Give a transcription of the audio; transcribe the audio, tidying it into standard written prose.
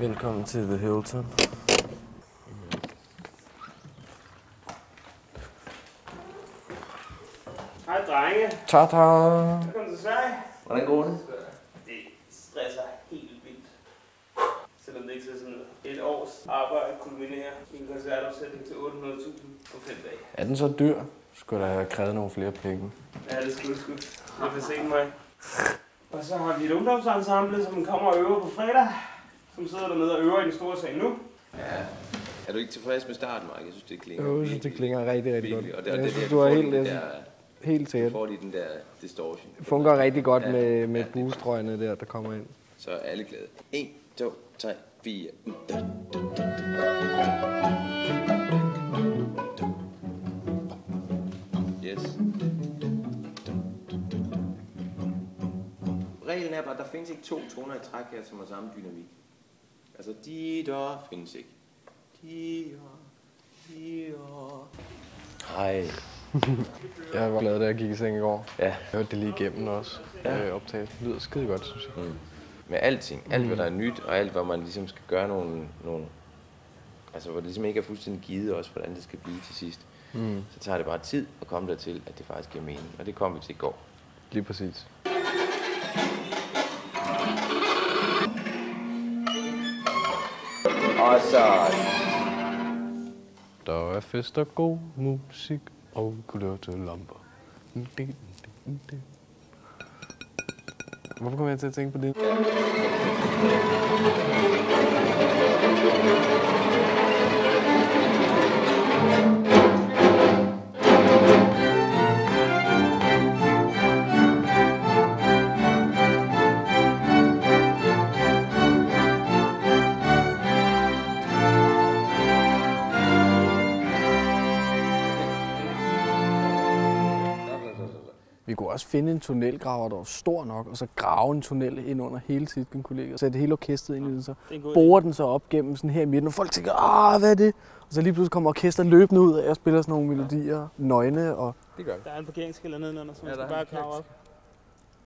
Velkommen til The Hilton. Hej drenge. Ta-ta! Velkommen til Sverige. Hvordan går det? Det stresser helt vildt. Selvom det ikke ser sådan ud. Et års arbejde kulminerer i en koncertomsætning til 800.000 på 5 dage. Er den så dyr? Skulle der have krævet nogle flere penge? Ja, det skulle sgu. Det vil se mig. Og så har vi et ungdomsensemble, som kommer og øver på fredag. Som sidder dernede og øver i den store sal nu. Ja. Er du ikke tilfreds med starten, Mark? Jeg synes, det klinger Jeg synes, det klinger rigtig godt. Og Jeg synes, du er helt Du sikkert. får lige den der distortion. Det fungerer rigtig godt med boostrøjene der kommer ind. Så er alle glade. 1, 2, 3, 4. Yes. Reglen er bare, at der findes ikke 2 toner i træk her, som har samme dynamik. Altså, de-der findes ikke. De-der. Hej. Jeg var glad, da jeg gik i seng i går. Ja. Jeg hørte det lige igennem også. Optaget. Det lyder skide godt, synes jeg. Med alting. Alt, hvad der er nyt, og alt, hvad man ligesom skal gøre nogle altså, hvor det ligesom ikke er fuldstændig givet også, hvordan det skal blive til sidst. Så tager det bare tid at komme dertil, at det faktisk giver mening. Og det kom vi til i går. Lige præcis. Og så... Der er fest og god musik og kulørte lamper. Hvorfor kommer jeg til at tænke på det? Vi kunne også finde en tunnelgraver, der var stor nok, og så grave en tunnel ind under hele Tietgen-kollegiet. Sætte hele orkestret ind i den, så borer den så op gennem sådan her i midten, og folk tænker, hvad er det? Og så lige pludselig kommer orkestret løbende ud af og spiller sådan nogle melodier, nøgne og... Der er en parkeringsskiller nedenunder, så man skal bare grave op.